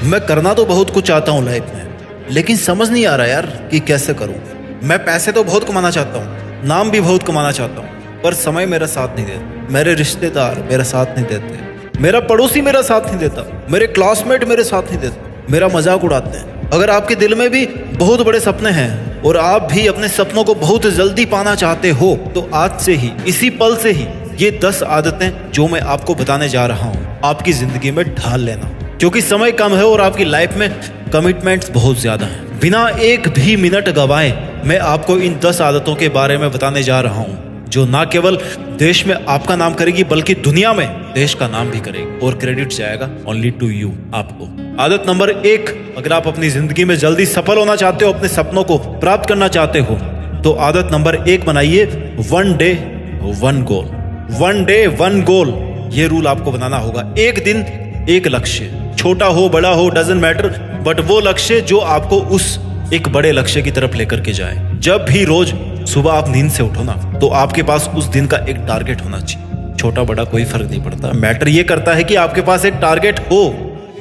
मैं करना तो बहुत कुछ चाहता हूँ लाइफ में, लेकिन समझ नहीं आ रहा यार कि कैसे करूँ। मैं पैसे तो बहुत कमाना चाहता हूँ, नाम भी बहुत कमाना चाहता हूँ, पर समय मेरा साथ नहीं देता, मेरे रिश्तेदार मेरा साथ नहीं देते, मेरा पड़ोसी मेरा साथ नहीं देता, मेरे क्लासमेट मेरे साथ नहीं देते, मेरा मजाक उड़ाते हैं। अगर आपके दिल में भी बहुत बड़े सपने हैं और आप भी अपने सपनों को बहुत जल्दी पाना चाहते हो, तो आज से ही, इसी पल से ही ये 10 आदतें जो मैं आपको बताने जा रहा हूँ आपकी जिंदगी में ढाल लेना, क्योंकि समय कम है और आपकी लाइफ में कमिटमेंट्स बहुत ज्यादा हैं। बिना एक भी मिनट गवाए मैं आपको इन 10 आदतों के बारे में बताने जा रहा हूँ जो ना केवल देश में आपका नाम करेगी बल्कि दुनिया में देश का नाम भी करेगी, और क्रेडिट जाएगा ओनली टू यू, आपको। आदत नंबर 1, अगर आप अपनी जिंदगी में जल्दी सफल होना चाहते हो, अपने सपनों को प्राप्त करना चाहते हो, तो आदत नंबर 1 बनाइए 1 डे 1 गोल। 1 डे 1 गोल, ये रूल आपको बनाना होगा। एक दिन एक लक्ष्य, छोटा हो बड़ा हो डजंट मैटर, बट वो लक्ष्य जो आपको उस एक बड़े लक्ष्य की तरफ लेकर के जाए। जब भी रोज सुबह आप नींद से उठो ना, तो आपके पास उस दिन का एक टारगेट होना चाहिए। छोटा बड़ा कोई फर्क नहीं पड़ता, मैटर ये करता है कि आपके पास एक टारगेट हो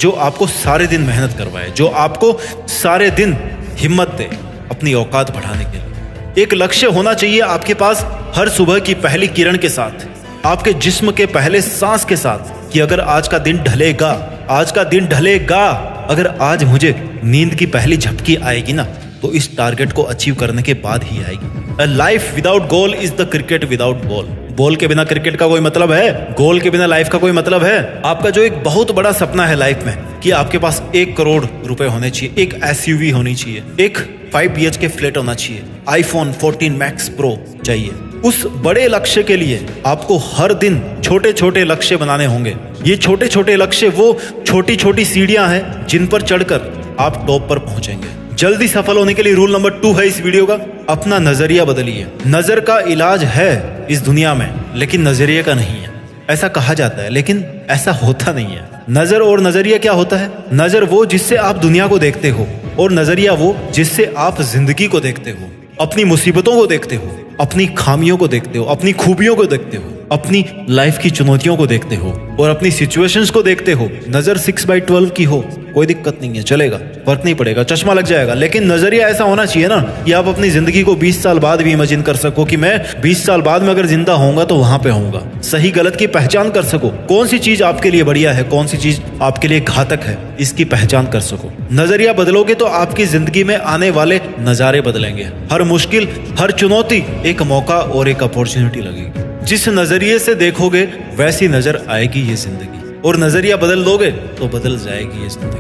जो आपको सारे दिन मेहनत करवाए, जो आपको सारे दिन हिम्मत दे अपनी औकात बढ़ाने के लिए। एक लक्ष्य होना चाहिए आपके पास हर सुबह की पहली किरण के साथ, आपके जिस्म के पहले सांस के साथ, कि अगर आज का दिन ढलेगा, आज का दिन ढलेगा, अगर आज मुझे नींद की पहली झपकी आएगी ना, तो इस टारगेट को अचीव करने के बाद ही आएगी। A life without goal is the cricket without ball. Ball के बिना क्रिकेट का कोई मतलब है? गोल के बिना लाइफ का कोई मतलब है? आपका जो एक बहुत बड़ा सपना है लाइफ में कि आपके पास 1 करोड़ रुपए होने चाहिए, एक एसयूवी होनी चाहिए, एक 5 BHK फ्लैट होना चाहिए, iPhone 14 Max Pro चाहिए, उस बड़े लक्ष्य के लिए आपको हर दिन छोटे छोटे लक्ष्य बनाने होंगे। ये छोटे छोटे लक्ष्य वो छोटी छोटी सीढ़ियां हैं जिन पर चढ़कर आप टॉप पर पहुंचेंगे। जल्दी सफल होने के लिए रूल नंबर 2 है इस वीडियो का, अपना नजरिया बदलिए। नजर का इलाज है इस दुनिया में, लेकिन नजरिए का नहीं है। ऐसा कहा जाता है, लेकिन ऐसा होता नहीं है। नजर और नजरिया क्या होता है? नजर वो जिससे आप दुनिया को देखते हो, और नजरिया वो जिससे आप जिंदगी को देखते हो, अपनी मुसीबतों को देखते हो, अपनी खामियों को देखते हो, अपनी खूबियों को देखते हो, अपनी लाइफ की चुनौतियों को देखते हो और अपनी सिचुएशंस को देखते हो। नजर 6/12 की हो कोई दिक्कत नहीं है, चलेगा, फर्क नहीं पड़ेगा, चश्मा लग जाएगा, लेकिन नजरिया ऐसा होना चाहिए ना कि आप अपनी जिंदगी को 20 साल बाद भी इमेजिन कर सको कि मैं 20 साल बाद में अगर जिंदा होऊंगा तो वहां पे होऊंगा। सही गलत की पहचान कर सको, कौन सी चीज आपके लिए बढ़िया है, कौन सी चीज आपके लिए घातक है, इसकी पहचान कर सको। नजरिया बदलोगे तो आपकी जिंदगी में आने वाले नजारे बदलेंगे। हर मुश्किल, हर चुनौती एक मौका और एक अपॉर्चुनिटी लगेगी। जिस नजरिए से देखोगे वैसी नजर आएगी ये जिंदगी, और नजरिया बदल दोगे तो बदल जाएगी ये जिंदगी।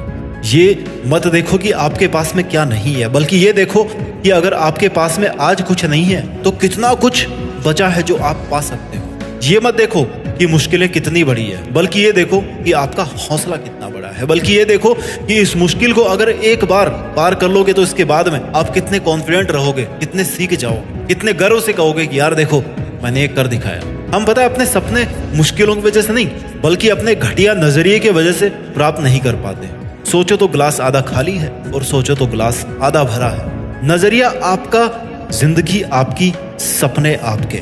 ये मत देखो कि आपके पास में क्या नहीं है, बल्कि ये देखो कि अगर आपके पास में आज कुछ नहीं है तो कितना कुछ बचा है जो आप पा सकते हो। ये मत देखो कि मुश्किलें कितनी बड़ी है, बल्कि ये देखो कि आपका हौसला कितना बड़ा है, बल्कि ये देखो कि इस मुश्किल को अगर एक बार पार कर लोगे तो इसके बाद में आप कितने कॉन्फिडेंट रहोगे, कितने सीख जाओगे, कितने गर्व से कहोगे कि यार देखो मैंने एक कर दिखाया। हम पता है अपने सपने मुश्किलों की वजह से नहीं, बल्कि अपने घटिया नजरिए की वजह से प्राप्त नहीं कर पाते। सोचो तो ग्लास आधा खाली है और सोचो तो ग्लास आधा भरा है। नजरिया आपका, जिंदगी आपकी, सपने आपके।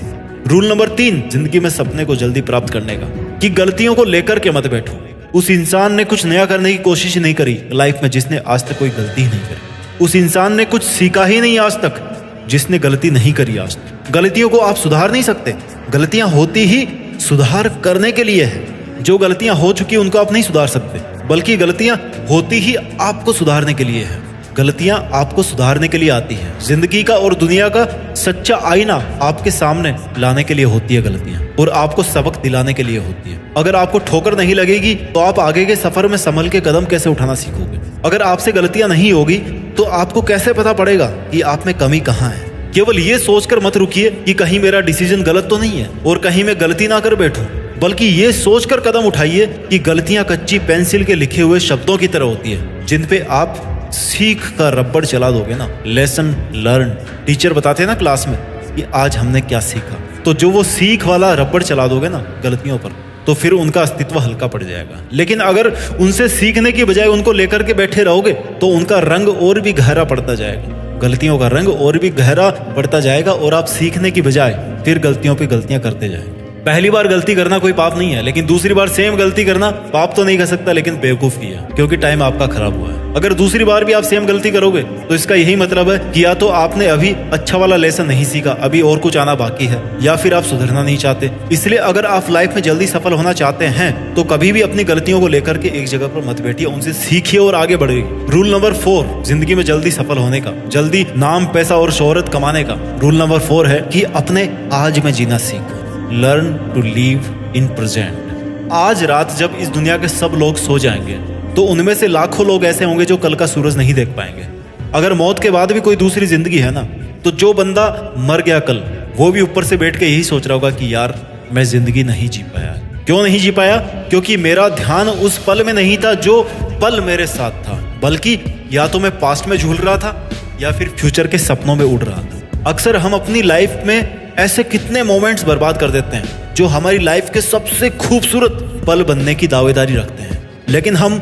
रूल नंबर 3 जिंदगी में सपने को जल्दी प्राप्त करने का, कि गलतियों को लेकर के मत बैठो। उस इंसान ने कुछ नया करने की कोशिश नहीं करी लाइफ में जिसने आज तक कोई गलती नहीं करी। उस इंसान ने कुछ सीखा ही नहीं आज तक जिसने गलती नहीं करी आज तक। गलतियों को आप सुधार नहीं सकते, गलतियां होती ही सुधार करने के लिए है। जो गलतियां हो चुकी उनको आप नहीं सुधार सकते, बल्कि गलतियां होती ही आपको सुधारने के लिए है। गलतियां आपको सुधारने के लिए आती हैं। जिंदगी का और दुनिया का सच्चा आईना आपके सामने लाने के लिए होती है गलतियां, और आपको सबक दिलाने के लिए होती है। अगर आपको ठोकर नहीं लगेगी तो आप आगे के सफर में संभल के कदम कैसे उठाना सीखोगे? अगर आपसे गलतियां नहीं होगी तो आपको कैसे पता पड़ेगा कि आप में कमी कहाँ है? केवल ये सोचकर मत रुकिए कि कहीं मेरा डिसीजन गलत तो नहीं है और कहीं मैं गलती ना कर बैठूं, बल्कि ये सोचकर कदम उठाइए कि गलतियां कच्ची पेंसिल के लिखे हुए शब्दों की तरह होती है, जिन पे आप सीख का रबड़ चला दोगे ना। लेसन लर्न, टीचर बताते हैं ना क्लास में कि आज हमने क्या सीखा, तो जो वो सीख वाला रबड़ चला दोगे ना गलतियों पर, तो फिर उनका अस्तित्व हल्का पड़ जाएगा। लेकिन अगर उनसे सीखने की बजाय उनको लेकर के बैठे रहोगे तो उनका रंग और भी गहरा पड़ता जाएगा, गलतियों का रंग और भी गहरा पड़ता जाएगा, और आप सीखने की बजाय फिर गलतियों पे गलतियां करते जाएंगे। पहली बार गलती करना कोई पाप नहीं है, लेकिन दूसरी बार सेम गलती करना पाप तो नहीं कर सकता, लेकिन बेवकूफी है, क्योंकि टाइम आपका खराब हुआ है। अगर दूसरी बार भी आप सेम गलती करोगे तो इसका यही मतलब है कि या तो आपने अभी अच्छा वाला लेसन नहीं सीखा, अभी और कुछ आना बाकी है, या फिर आप सुधरना नहीं चाहते। इसलिए अगर आप लाइफ में जल्दी सफल होना चाहते हैं तो कभी भी अपनी गलतियों को लेकर के एक जगह पर मत बैठिए, उनसे सीखिए और आगे बढ़िए। रूल नंबर 4 जिंदगी में जल्दी सफल होने का, जल्दी नाम पैसा और शोहरत कमाने का रूल नंबर 4 है कि अपने आज में जीना सीखो। Learn to live in present. आज रात जब इस दुनिया के सब लोग सो जाएंगे तो उनमें से लाखों लोग ऐसे होंगे जो कल का सूरज नहीं देख पाएंगे। अगर मौत के बाद भी कोई दूसरी जिंदगी है ना, तो जो बंदा मर गया कल, वो भी ऊपर से बैठ के यही सोच रहा होगा कि यार मैं जिंदगी नहीं जी पाया। क्यों नहीं जी पाया? क्योंकि मेरा ध्यान उस पल में नहीं था जो पल मेरे साथ था, बल्कि या तो मैं पास्ट में झूल रहा था या फिर फ्यूचर के सपनों में उड़ रहा था। अक्सर हम अपनी लाइफ में ऐसे कितने मोमेंट्स बर्बाद कर देते हैं जो हमारी लाइफ के सबसे खूबसूरत पल बनने की दावेदारी रखते हैं, लेकिन हम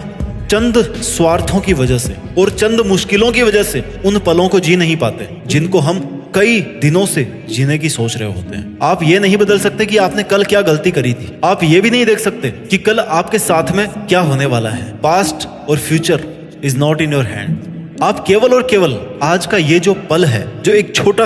चंद स्वार्थों की वजह से और चंद मुश्किलों की वजह से उन पलों को जी नहीं पाते जिनको हम कई दिनों से जीने की सोच रहे होते हैं। आप ये नहीं बदल सकते कि आपने कल क्या गलती करी थी। आप ये भी नहीं देख सकते कि कल आपके साथ में क्या होने वाला है। पास्ट और future is not in your hand. आप केवल और केवल आज का ये जो पल है, जो एक छोटा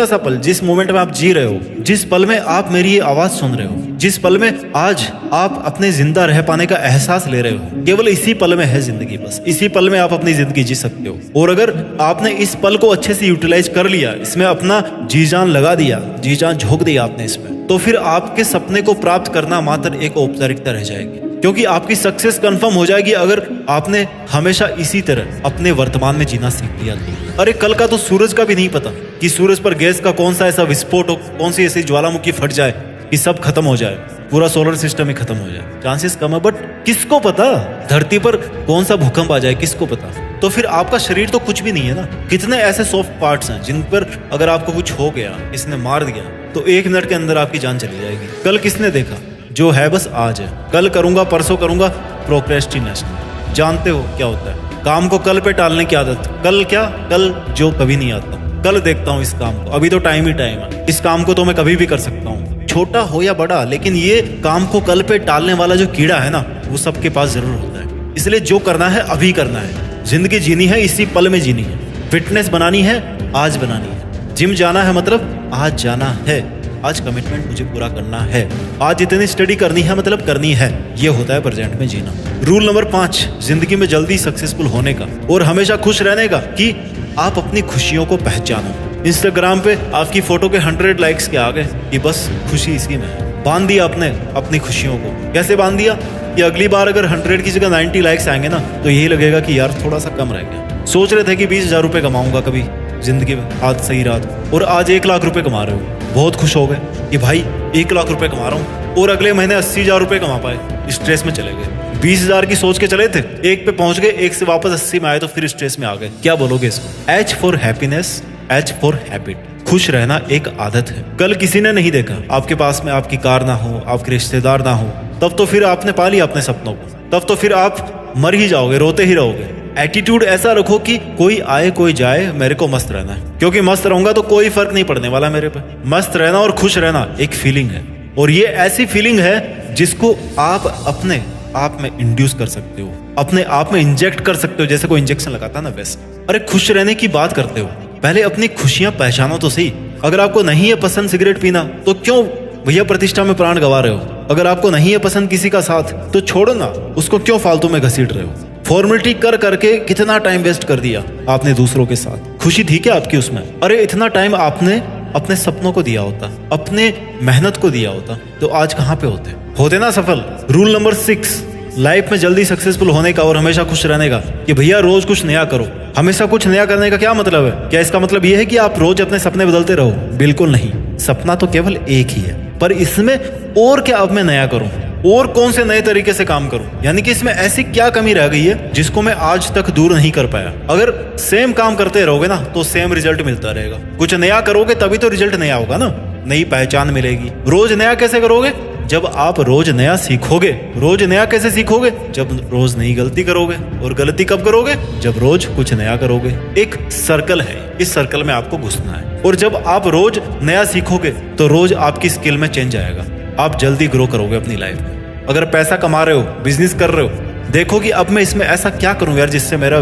सा पल, जिस मोमेंट में आप जी रहे हो, जिस पल में आप मेरी ये आवाज सुन रहे हो, जिस पल में आज आप अपने जिंदा रह पाने का एहसास ले रहे हो, केवल इसी पल में है जिंदगी। बस इसी पल में आप अपनी जिंदगी जी सकते हो। और अगर आपने इस पल को अच्छे से यूटिलाइज कर लिया, इसमें अपना जी जान लगा दिया, जी जान झोंक दिया आपने इसमें, तो फिर आपके सपने को प्राप्त करना मात्र एक औपचारिकता रह जाएगी, क्योंकि आपकी सक्सेस कंफर्म हो जाएगी अगर आपने हमेशा इसी तरह अपने वर्तमान में जीना सीख लिया तो। अरे कल का तो सूरज का भी नहीं पता कि सूरज पर गैस का कौन सा ऐसा विस्फोट हो, कौन सी ऐसी ज्वालामुखी फट जाए कि सब खत्म हो जाए, पूरा सोलर सिस्टम ही खत्म हो जाए। चांसेस कम है, बट किसको पता धरती पर कौन सा भूकंप आ जाए, किसको पता। तो फिर आपका शरीर तो कुछ भी नहीं है ना। कितने ऐसे सॉफ्ट पार्ट्स हैं जिन पर अगर आपको कुछ हो गया, इसने मार दिया, तो 1 मिनट के अंदर आपकी जान चली जाएगी। कल किसने देखा? जो है बस आज है। कल करूंगा, परसों करूंगा, प्रोक्रेस्टिनेशन। जानते हो क्या होता है? काम को कल पे टालने की आदत। कल क्या? कल जो कभी नहीं आता। कल देखता हूँ इस काम को, अभी तो टाइम ही टाइम है, इस काम को तो मैं कभी भी कर सकता हूँ, छोटा हो या बड़ा। लेकिन ये काम को कल पे टालने वाला जो कीड़ा है ना, वो सबके पास जरूर होता है। इसलिए जो करना है अभी करना है। जिंदगी जीनी है इसी पल में जीनी है। फिटनेस बनानी है आज बनानी है। जिम जाना है मतलब आज जाना है। आज कमिटमेंट मुझे पूरा करना है। आज इतनी स्टडी करनी है मतलब करनी है। ये होता है प्रेजेंट में जीना। रूल नंबर 5 जिंदगी में जल्दी सक्सेसफुल होने का और हमेशा खुश रहने का कि आप अपनी खुशियों को पहचानो। इंस्टाग्राम पे आपकी फोटो के 100 लाइक्स के आ गए कि बस खुशी इसी में है। बांध दिया आपने अपनी खुशियों को। कैसे बांध दिया? कि अगली बार अगर 100 की जगह 90 लाइक्स आएंगे ना, तो यही लगेगा कि यार थोड़ा सा कम रह गया। सोच रहे थे कि 20,000 रुपये कमाऊंगा कभी जिंदगी में, आज सही रात, और आज 1 लाख रुपए कमा रहे हो। बहुत खुश हो गए कि भाई 1 लाख रुपए कमा रहा हूँ, और अगले महीने 80,000 रुपए कमा पाए। स्ट्रेस में चले गए। 20,000 की सोच के चले थे, 1 पे पहुंच गए, 1 से वापस 80 में आए तो फिर स्ट्रेस में आ गए। क्या बोलोगे इसको? H for happiness, H for habit. खुश रहना एक आदत है। कल किसी ने नहीं देखा, आपके पास में आपकी कार ना हो, आपके रिश्तेदार ना हो, तब तो फिर आपने पा लिया अपने सपनों को। तब तो फिर आप मर ही जाओगे, रोते ही रहोगे। एटीट्यूड ऐसा रखो कि कोई आए कोई जाए, मेरे को मस्त रहना है, क्योंकि मस्त रहूंगा तो कोई फर्क नहीं पड़ने वाला मेरे पे। मस्त रहना और खुश रहना एक फीलिंग है, और ये ऐसी फीलिंग है जिसको आप अपने आप में इंड्यूस कर सकते हो, अपने आप में इंजेक्ट कर सकते हो, जैसे कोई इंजेक्शन लगाता है ना वैसे। अरे खुश रहने की बात करते हो, पहले अपनी खुशियां पहचानो तो सही। अगर आपको नहीं है पसंद सिगरेट पीना, तो क्यों भैया प्रतिष्ठा में प्राण गंवा रहे हो? अगर आपको नहीं है पसंद किसी का साथ, तो छोड़ो ना उसको, क्यों फालतू में घसीट रहे हो? फॉर्मेलिटी कर करके कितना टाइम वेस्ट कर दिया आपने दूसरों के साथ। खुशी थी क्या आपकी उसमें? अरे इतना टाइम आपने अपने सपनों को दिया होता, अपने मेहनत को दिया होता, तो आज कहाँ पे होते ना सफल। रूल नंबर 6 लाइफ में जल्दी सक्सेसफुल होने का और हमेशा खुश रहने का कि भैया रोज कुछ नया करो। हमेशा कुछ नया करने का क्या मतलब है? क्या इसका मतलब यह है कि आप रोज अपने सपने बदलते रहो? बिल्कुल नहीं। सपना तो केवल एक ही है, पर इसमें और क्या अब मैं नया करूं, और कौन से नए तरीके से काम करूं? यानी कि इसमें ऐसी क्या कमी रह गई है जिसको मैं आज तक दूर नहीं कर पाया? अगर सेम काम करते रहोगे ना, तो सेम रिजल्ट मिलता रहेगा। कुछ नया करोगे तभी तो रिजल्ट नया होगा ना, नई पहचान मिलेगी। रोज नया कैसे करोगे? जब आप रोज नया सीखोगे। रोज नया कैसे सीखोगे? जब रोज नई गलती करोगे। और गलती कब करोगे? जब रोज कुछ नया करोगे। एक सर्कल है, इस सर्कल में आपको घुसना है। और जब आप रोज नया सीखोगे तो रोज आपकी स्किल में चेंज आएगा। आप जल्दी ग्रो करोगे अपनी लाइफ में। अगर पैसा कमा रहे हो, बिजनेस कर रहे हो, देखो कि अब मैं इसमें ऐसा क्या करूं यार जिससे मेरा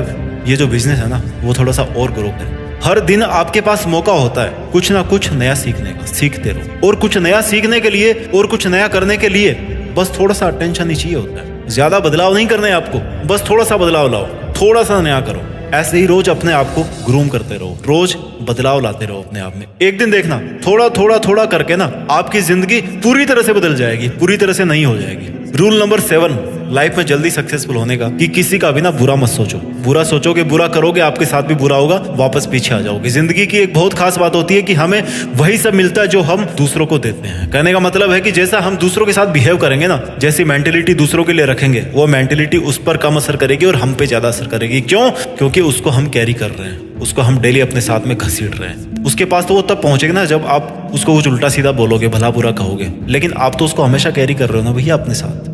ये जो बिजनेस है ना वो थोड़ा सा और ग्रो करे। हर दिन आपके पास मौका होता है कुछ ना कुछ नया सीखने का, सीखते रहो। और कुछ नया सीखने के लिए और कुछ नया करने के लिए बस थोड़ा सा अटेंशन ही चाहिए होता है। ज्यादा बदलाव नहीं करना है आपको, बस थोड़ा सा बदलाव लाओ, थोड़ा सा नया करो। ऐसे ही रोज अपने आप को ग्रूम करते रहो, रोज बदलाव लाते रहो अपने आप में। एक दिन देखना थोड़ा थोड़ा थोड़ा करके ना आपकी जिंदगी पूरी तरह से बदल जाएगी, पूरी तरह से नहीं हो जाएगी। रूल नंबर 7 लाइफ में जल्दी सक्सेसफुल होने का, कि किसी का भी ना बुरा मत सोचो। बुरा सोचोगे, बुरा करोगे, आपके साथ भी बुरा होगा, वापस पीछे आ जाओगे। जिंदगी की एक बहुत खास बात होती है कि हमें वही सब मिलता है जो हम दूसरों को देते हैं। कहने का मतलब है कि जैसा हम दूसरों के साथ बिहेव करेंगे ना, जैसी मेंटेलिटी दूसरों के लिए रखेंगे, वो मेंटेलिटी उस पर कम असर करेगी और हम पे ज्यादा असर करेगी। क्यों? क्योंकि उसको हम कैरी कर रहे हैं, उसको हम डेली अपने साथ में घसीट रहे हैं। उसके पास तो वो तब पहुंचेगा ना जब आप उसको कुछ उल्टा सीधा बोलोगे, भला बुरा कहोगे, लेकिन आप तो उसको हमेशा कैरी कर रहे हो ना भैया अपने साथ।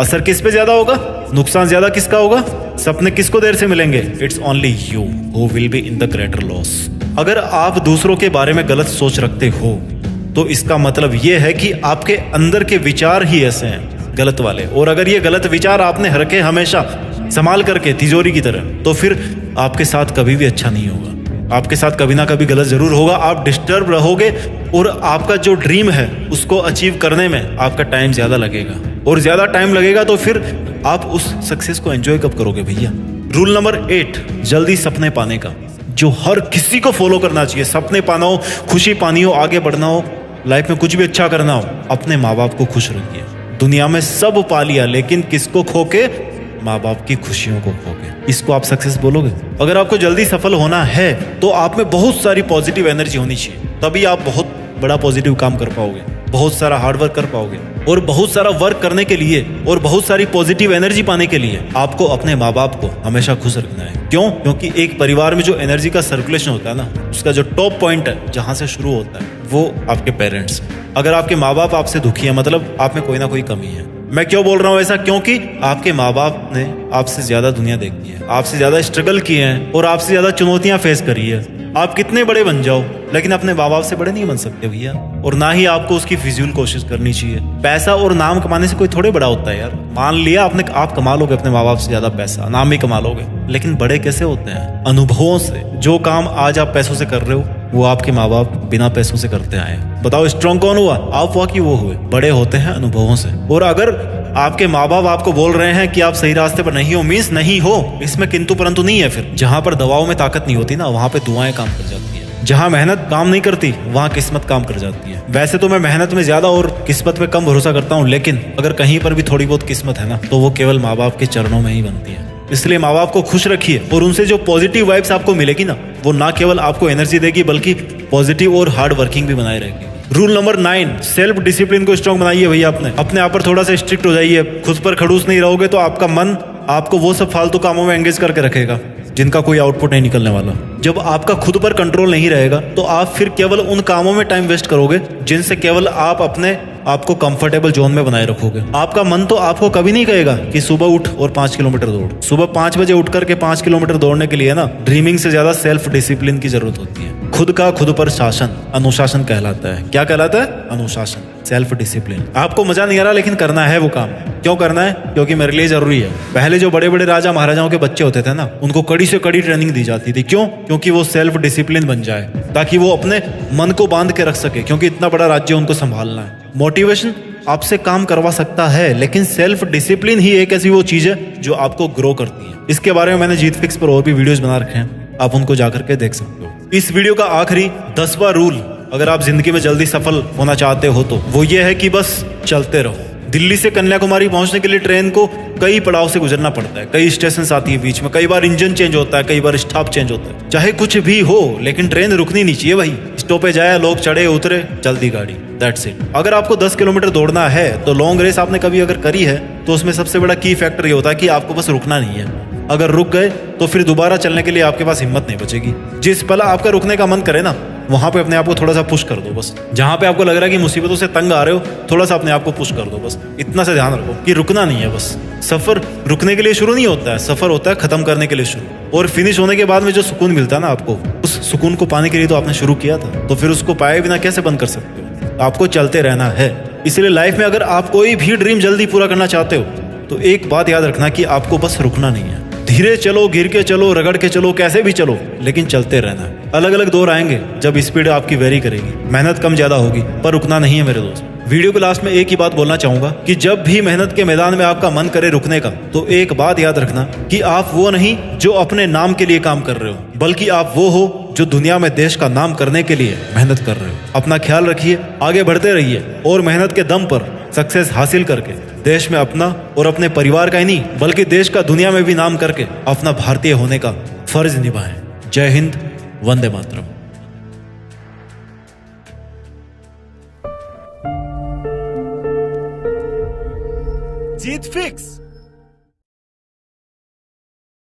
असर किस पे ज्यादा होगा, नुकसान ज्यादा किसका होगा, सपने किसको देर से मिलेंगे? It's only you who will be in the greater loss. अगर आप दूसरों के बारे में गलत सोच रखते हो तो इसका मतलब ये है कि आपके अंदर के विचार ही ऐसे हैं, गलत वाले। और अगर ये गलत विचार आपने रखे हमेशा संभाल करके तिजोरी की तरह, तो फिर आपके साथ कभी भी अच्छा नहीं होगा। आपके साथ कभी ना कभी गलत जरूर होगा, आप डिस्टर्ब रहोगे और आपका जो ड्रीम है उसको अचीव करने में आपका टाइम ज्यादा लगेगा। और ज्यादा टाइम लगेगा तो फिर आप उस सक्सेस को एंजॉय कब करोगे भैया? रूल नंबर 8 जल्दी सपने पाने का, जो हर किसी को फॉलो करना चाहिए। सपने पाना हो, खुशी पानी हो, आगे बढ़ना हो, लाइफ में कुछ भी अच्छा करना हो, अपने माँ बाप को खुश रखिए। दुनिया में सब पा लिया, लेकिन किसको खो के? माँ बाप की खुशियों को खो के। इसको आप सक्सेस बोलोगे? अगर आपको जल्दी सफल होना है तो आप में बहुत सारी पॉजिटिव एनर्जी होनी चाहिए, तभी आप बहुत बड़ा पॉजिटिव काम कर पाओगे, बहुत सारा हार्ड वर्क कर पाओगे। और बहुत सारा वर्क करने के लिए और बहुत सारी पॉजिटिव एनर्जी पाने के लिए आपको अपने माँ बाप को हमेशा खुश रखना है। क्यों? क्योंकि एक परिवार में जो एनर्जी का सर्कुलेशन होता है ना, उसका जो टॉप पॉइंट है जहां से शुरू होता है वो आपके पेरेंट्स हैं। अगर आपके माँ बाप आपसे दुखी है, मतलब आप में कोई ना कोई कमी है। मैं क्यों बोल रहा हूँ ऐसा? क्योंकि आपके माँ बाप ने आपसे ज्यादा दुनिया देखी है, आपसे ज्यादा स्ट्रगल किए हैं और आपसे ज्यादा चुनौतियां फेस करी है। आप कितने बड़े बन जाओ, लेकिन अपने माँ बाप से बड़े नहीं बन सकते भैया। और ना ही आपको उसकी फिजूल कोशिश करनी चाहिए। पैसा और नाम कमाने से कोई थोड़े बड़ा होता है यार। मान लिया आप कमा लोगे अपने माँ बाप से ज्यादा पैसा, नाम भी कमा लोगे, लेकिन बड़े कैसे होते हैं? अनुभवों से। जो काम आज आप पैसों से कर रहे हो वो आपके माँ बाप बिना पैसों से करते आए। बताओ स्ट्रॉन्ग कौन हुआ? आप हुआ कि वो हुए? बड़े होते हैं अनुभवों से। और अगर आपके माँ बाप आपको बोल रहे हैं कि आप सही रास्ते पर नहीं हो, मीन्स नहीं हो, इसमें किंतु परंतु नहीं है। फिर जहां पर दवाओं में ताकत नहीं होती ना, वहां पे दुआएं काम कर जाती है। जहां मेहनत काम नहीं करती वहां किस्मत काम कर जाती है। वैसे तो मैं मेहनत में ज्यादा और किस्मत में कम भरोसा करता हूँ, लेकिन अगर कहीं पर भी थोड़ी बहुत किस्मत है ना, तो वो केवल माँ बाप के चरणों में ही बनती है। इसलिए माँ बाप को खुश रखिए और उनसे जो पॉजिटिव वाइब्स आपको मिलेगी ना, वो ना केवल आपको एनर्जी देगी बल्कि पॉजिटिव और हार्ड वर्किंग भी बनाए रहेगी। रूल नंबर 9 सेल्फ डिसिप्लिन को स्ट्रॉन्ग बनाइए भैया। अपने आप पर थोड़ा सा स्ट्रिक्ट हो जाइए। खुद पर खड़ूस नहीं रहोगे तो आपका मन आपको वो सब फालतू कामों में एंगेज करके रखेगा जिनका कोई आउटपुट नहीं निकलने वाला। जब आपका खुद पर कंट्रोल नहीं रहेगा तो आप फिर केवल उन कामों में टाइम वेस्ट करोगे जिनसे केवल आप अपने आपको कंफर्टेबल जोन में बनाए रखोगे। आपका मन तो आपको कभी नहीं कहेगा कि सुबह उठ और 5 किलोमीटर दौड़। सुबह 5 बजे उठ करके 5 किलोमीटर दौड़ने के लिए ना ड्रीमिंग से ज्यादा सेल्फ डिसिप्लिन की जरूरत होती है। खुद का खुद पर शासन अनुशासन कहलाता है। क्या कहलाता है? अनुशासन, सेल्फ डिसिप्लिन। आपको मजा नहीं आ रहा लेकिन करना है वो काम। क्यों करना है? क्योंकि मेरे लिए जरूरी है। पहले जो बड़े बड़े राजा महाराजाओं के बच्चे होते थे ना, उनको कड़ी से कड़ी ट्रेनिंग दी जाती थी। क्यों? क्योंकि वो सेल्फ डिसिप्लिन बन जाए, ताकि वो अपने मन को बांध के रख सके, क्योंकि इतना बड़ा राज्य उनको संभालना है। मोटिवेशन आपसे काम करवा सकता है, लेकिन सेल्फ डिसिप्लिन ही एक ऐसी वो चीज है जो आपको ग्रो करती है। इसके बारे में मैंने जीत फिक्स पर और भी वीडियोस बना रखे हैं, आप उनको जाकर के देख सकते हो। इस वीडियो का आखिरी 10वां रूल, अगर आप जिंदगी में जल्दी सफल होना चाहते हो तो वो ये है कि बस चलते रहो। दिल्ली से कन्याकुमारी पहुंचने के लिए ट्रेन को कई पड़ाव से गुजरना पड़ता है, कई स्टेशन आती है बीच में, कई बार इंजन चेंज होता है, कई बार स्टॉप चेंज होता है। चाहे कुछ भी हो, लेकिन ट्रेन रुकनी नहीं चाहिए भाई। स्टॉपेज आया, लोग चढ़े उतरे, चलती गाड़ी, दैट्स इट। अगर आपको 10 किलोमीटर दौड़ना है तो लॉन्ग रेस आपने कभी अगर करी है तो उसमें सबसे बड़ा की फैक्टर ये होता है कि आपको बस रुकना नहीं है। अगर रुक गए तो फिर दोबारा चलने के लिए आपके पास हिम्मत नहीं बचेगी। जिस पल आपका रुकने का मन करे ना, वहां पे अपने आप को थोड़ा सा पुश कर दो। बस जहां पे आपको लग रहा है कि मुसीबतों से तंग आ रहे हो, थोड़ा सा अपने आप को पुश कर दो। बस इतना से ध्यान रखो कि रुकना नहीं है। बस सफर रुकने के लिए शुरू नहीं होता है, सफर होता है खत्म करने के लिए शुरू। और फिनिश होने के बाद में जो सुकून मिलता है ना आपको, उस सुकून को पाने के लिए तो आपने शुरू किया था, तो फिर उसको पाए बिना कैसे बंद कर सकते हो? आपको चलते रहना है। इसलिए लाइफ में अगर आप कोई भी ड्रीम जल्दी पूरा करना चाहते हो तो एक बात याद रखना कि आपको बस रुकना नहीं है। धीरे चलो, गिर के चलो, रगड़ के चलो, कैसे भी चलो, लेकिन चलते रहना है। अलग अलग दौर आएंगे जब स्पीड आपकी वेरी करेगी, मेहनत कम ज्यादा होगी, पर रुकना नहीं है मेरे दोस्त। वीडियो के लास्ट में एक ही बात बोलना चाहूंगा कि जब भी मेहनत के मैदान में आपका मन करे रुकने का, तो एक बात याद रखना कि आप वो नहीं जो अपने नाम के लिए काम कर रहे हो, बल्कि आप वो हो जो दुनिया में देश का नाम करने के लिए मेहनत कर रहे हो। अपना ख्याल रखिए, आगे बढ़ते रहिए और मेहनत के दम पर सक्सेस हासिल करके देश में अपना और अपने परिवार का ही नहीं बल्कि देश का दुनिया में भी नाम करके अपना भारतीय होने का फर्ज निभाएं। जय हिंद, वंदे मातरम। जीत फिक्स।